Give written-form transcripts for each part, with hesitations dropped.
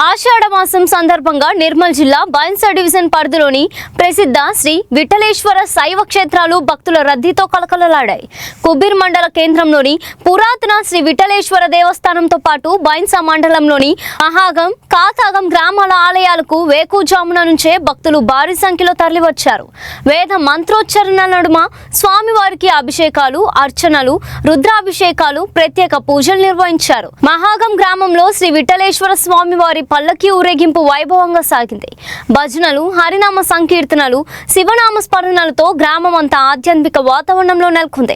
ఆషాఢ మాసం సందర్భంగా నిర్మల్ జిల్లా బైన్సా డివిజన్ పరిధిలోని ప్రసిద్ధ శ్రీ విఠలేశ్వర శైవ క్షేత్రాలు భక్తుల రద్దీతో కలకలలాడాయి. కుబీర్ మండల కేంద్రంలోని పురాతన శ్రీ విఠలేశ్వర దేవస్థానంతో పాటు బైన్సా మండలంలోని మహాగం, కాతాగం గ్రామాల ఆలయాలకు వేకుజామున నుంచే భక్తులు భారీ సంఖ్యలో తరలివచ్చారు. వేద మంత్రోచ్చరణల నడుమ స్వామివారికి అభిషేకాలు, అర్చనలు, రుద్రాభిషేకాలు, ప్రత్యేక పూజలు నిర్వహించారు. మహాగం గ్రామంలో శ్రీ విఠలేశ్వర స్వామివారి పల్లకి ఊరేగింపు వైభవంగా సాగింది. భజనలు, హరినామ సంకీర్తనలు, శివనామ స్మరణలతో గ్రామం అంతా ఆధ్యాత్మిక వాతావరణంలో నెలకొంది.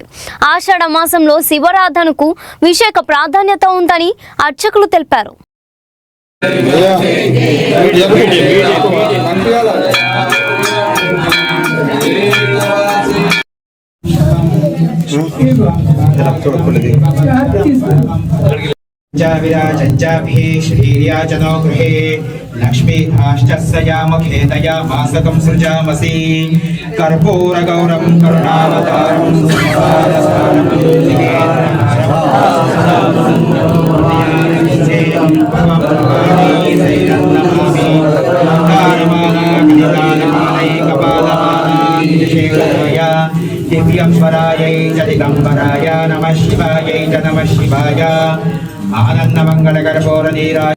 ఆషాఢ మాసంలో శివరాధనకు విశేష ప్రాధాన్యత ఉందని అర్చకులు తెలిపారు. श्रीर्याचनो गृहे लक्ष्मी आश्चर्या मुखे दया मासकं सृजामसि कर्पूरगौरं करुणावतारं दिव्यंबरायै च दिगंबराय नमः शिवायै च नमः शिवाय आनन्दमङ्गलकर्पूरनीराय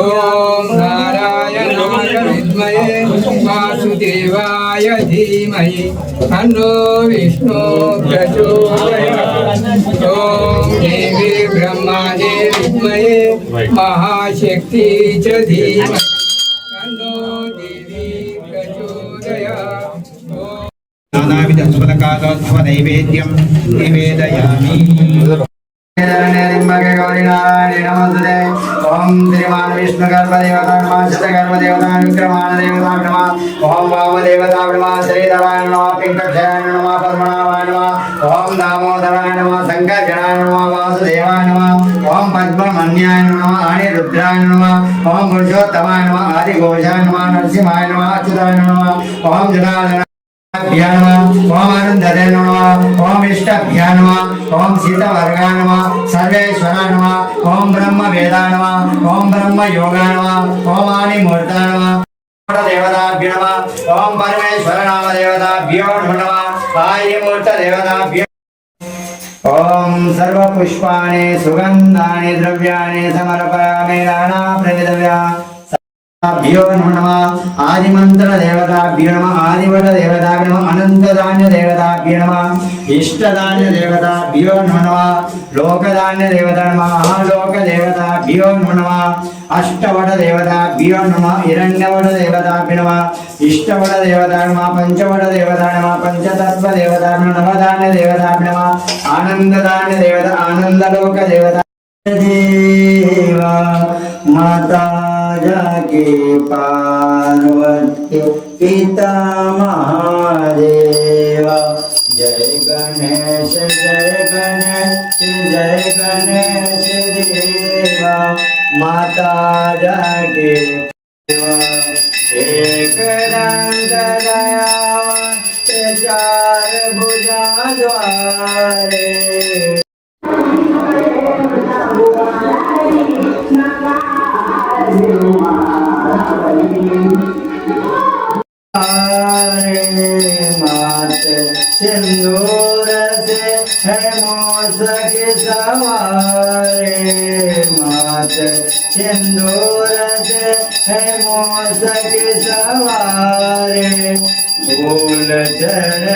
ओम नारायणाय विद्महे वासुदेवाय धीमहि तन्नो विष्णु प्रचोदयात्। ओम देवी ब्रह्माणे विद्महे महाशक्ति च धीमहि तन्नो देवी प्रचोदयात्। नानाविध सुमनकालोद्भव नैवेद्यं निवेदयामि। ओम श्रीमान विष्णु गर्भदेवता नमः, शतगर्भदेवता विक्रमाण देवता नमः, ओम वामदेवता नमः, श्रीधराय नमः, पिंकक्षाय नमः, पद्मनाभाय नमः, ओम दामोदराय नमः, शंकरजनाय नमः, वासुदेवाय नमः, ओम पद्ममन्याय नमः, अनिरुद्राय नमः, ओम पुरुषोत्तमाय नमः, आदिघोषाय नमः, नरसिंहाय नमः, अच्युताय नमः, ओम जनार्दन ओम आनंददे नमः, ओम इष्टभ्याय नमः, ओम सीतावर्गाय नमः, सर्वेश्वराय नमः, ओम ब्रह्म वेदाय नमः, ओम ब्रह्म योगाय नमः, ओम आदिमूर्ताय नमः, देवताभ्यो नमः, ओम परमेश्वर नाम देवताभ्यो नमः, आदिमूर्त देवताभ्यो। ओम सर्व पुष्पाणि सुगंधानि द्रव्याणि समर्पयामि नाना प्रविधव्या भ्यो नमः आदिमंत्र देवताभ्यो नमः आदिवट देवताभ्यो नमः अनंतदान्य देवताभ्यो नमः इष्टदान्य देवताभ्यो नमः लोकदान्य देवता नमः महालोक देवताभ्यो नमः अष्टवट देवताभ्यो नमः हिरण्यवट देवताभ्यो नमः इष्टवट देवता नमः पंचवट देवता नमः पंचतत्व देवताभ्यो नमः नवदान्य देवताभ्यो नमः आनंददान्य देवता आनंदलोक देवता देवा माता जाके पार्वती पिता महादेवा जय गणेश देवा माता जाके एक रंग दयावंत चार भुजा द्वारे मात सिंदूर से है मौसक सवारे मात सिंदूर से है मौसक सवारे फूल चढ़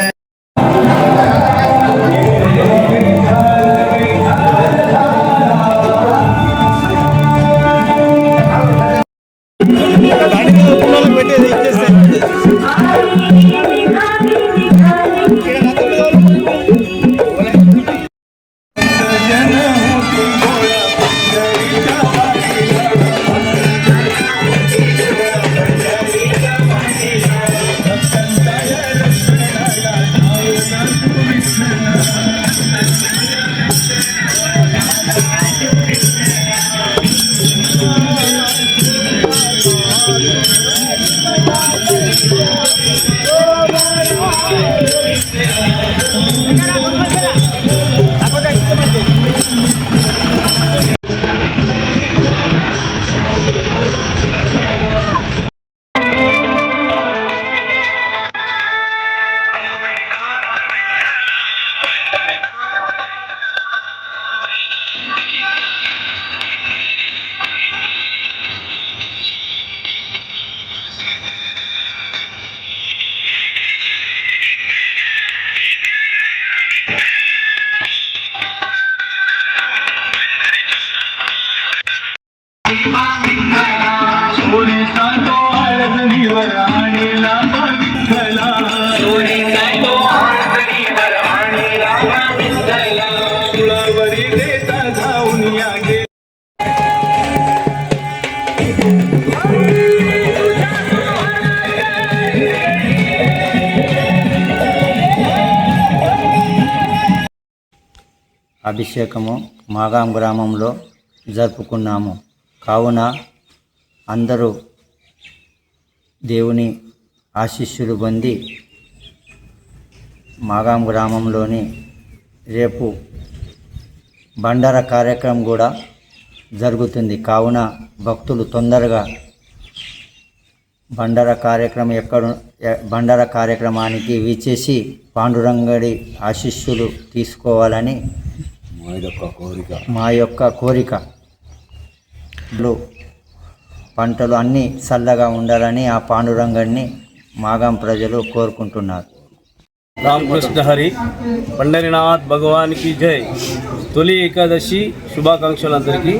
అభిషేకము మాగాం గ్రామంలో జరుపుకున్నాము. కావున అందరూ దేవుని ఆశీస్సులు పొంది మాగాం గ్రామంలోని రేపు బండార కార్యక్రమం కూడా జరుగుతుంది. కావున భక్తులు తొందరగా బండార కార్యక్రమానికి విచ్చేసి పాండురంగడి ఆశీస్సులు తీసుకోవాలని మా యొక్క కోరిక. పంటలు అన్నీ చల్లగా ఉండాలని ఆ పాండురంగడిని మాగాం ప్రజలు కోరుకుంటున్నారు. రామకృష్ణ హరి పండరినాథ్ భగవానికి జై. తొలి ఏకాదశి శుభాకాంక్షలు అందరికీ.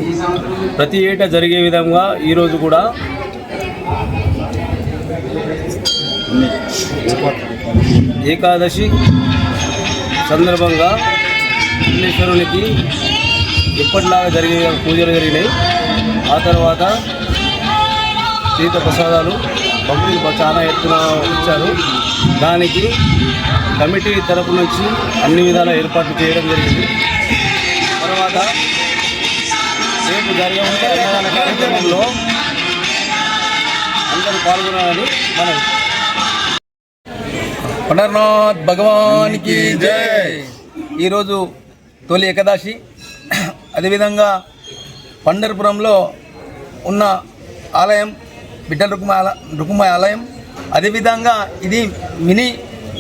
ప్రతి ఏటా జరిగే విధంగా ఈరోజు కూడా ఏకాదశి సందర్భంగా విఘ్నేశ్వరునికి ఎప్పటిలాగా జరిగే పూజలు జరిగినాయి. ఆ తర్వాత తీర్థ ప్రసాదాలు భక్తులు చాలా ఎత్తున ఇచ్చారు. దానికి కమిటీ తరపు నుంచి అన్ని విధాల ఏర్పాట్లు చేయడం జరిగింది. తర్వాత రేపు జరగబోయే అన్నదాన కార్యక్రమంలో అందరూ పాల్గొనాలని మనవి. పండరినాథ్ భగవానికి జై. ఈరోజు తొలి ఏకాదశి. అదేవిధంగా పండర్పురంలో ఉన్న ఆలయం బిడ్డల రుకుమాయి ఆలయం. అదేవిధంగా ఇది మినీ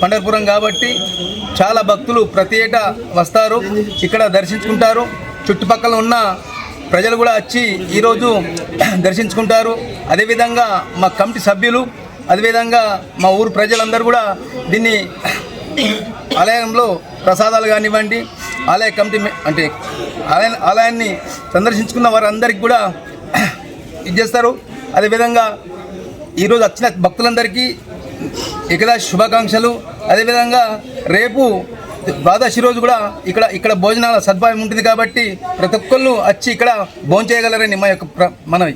పండర్పురం కాబట్టి చాలా భక్తులు ప్రతి ఏటా వస్తారు, ఇక్కడ దర్శించుకుంటారు. చుట్టుపక్కల ఉన్న ప్రజలు కూడా వచ్చి ఈరోజు దర్శించుకుంటారు. అదేవిధంగా మా కమిటీ సభ్యులు, అదేవిధంగా మా ఊరు ప్రజలందరూ కూడా దీన్ని ఆలయంలో ప్రసాదాలు కానివ్వండి, ఆలయ కమిటీ అంటే ఆలయాన్ని సందర్శించుకున్న వారందరికీ కూడా ఇది చేస్తారు. అదేవిధంగా ఈరోజు వచ్చిన భక్తులందరికీ ఏకాదశి శుభాకాంక్షలు. అదేవిధంగా రేపు ద్వాదశి రోజు కూడా ఇక్కడ భోజనాల సదుపాయం ఉంటుంది కాబట్టి ప్రతి ఒక్కళ్ళు వచ్చి ఇక్కడ భోజనం చేయగలరని మా యొక్క మనవి.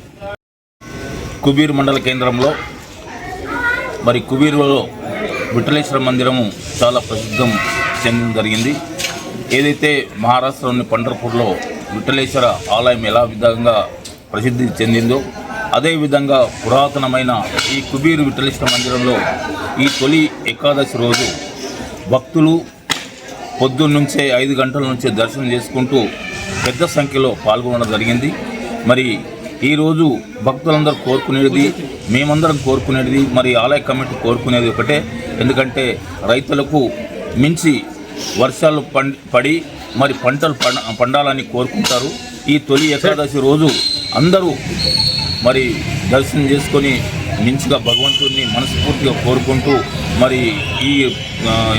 కుబీర్ మండల కేంద్రంలో మరి కుబీర్లో విఠలేశ్వర మందిరము చాలా ప్రసిద్ధం చెందడం జరిగింది. ఏదైతే మహారాష్ట్రలోని పండర్పూర్లో విఠలేశ్వర ఆలయం ఎలా విధంగా ప్రసిద్ధి చెందిందో అదేవిధంగా పురాతనమైన ఈ కుబీర్ విఠలేశ్వర మందిరంలో ఈ తొలి ఏకాదశి రోజు భక్తులు పొద్దున్నుంచే 5 గంటల నుంచే దర్శనం చేసుకుంటూ పెద్ద సంఖ్యలో పాల్గొనడం జరిగింది. మరి ఈరోజు భక్తులందరూ కోరుకునేది, మేమందరం కోరుకునేది, మరి ఆలయ కమిటీ కోరుకునేది ఒకటే. ఎందుకంటే రైతులకు మించి వర్షాలు పడి మరి పంటలు పండాలని కోరుకుంటారు. ఈ తొలి ఏకాదశి రోజు అందరూ మరి దర్శనం చేసుకొని మంచిగా భగవంతుడిని మనస్ఫూర్తిగా కోరుకుంటూ మరి ఈ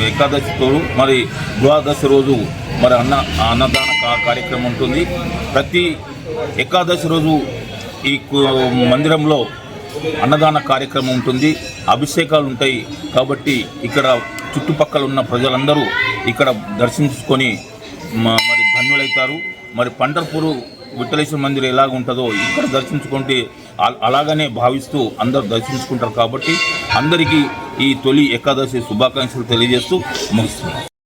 ఏకాదశితో మరి ద్వాదశి రోజు మరి అన్నదాన కార్యక్రమం ఉంటుంది. ప్రతి ఏకాదశి రోజు ఈ మందిరంలో అన్నదాన కార్యక్రమం ఉంటుంది, అభిషేకాలు ఉంటాయి. కాబట్టి ఇక్కడ చుట్టుపక్కల ఉన్న ప్రజలందరూ ఇక్కడ దర్శించుకొని మరి ధన్యులవుతారు. మరి పండర్పూరు విఠలేశ్వర మందిరం ఎలాగ ఉంటుందో ఇక్కడ దర్శించుకుంటే అలాగనే భావిస్తూ అందరూ దర్శించుకుంటారు. కాబట్టి అందరికీ ఈ తొలి ఏకాదశి శుభాకాంక్షలు తెలియజేస్తూ ముగిస్తున్నాం.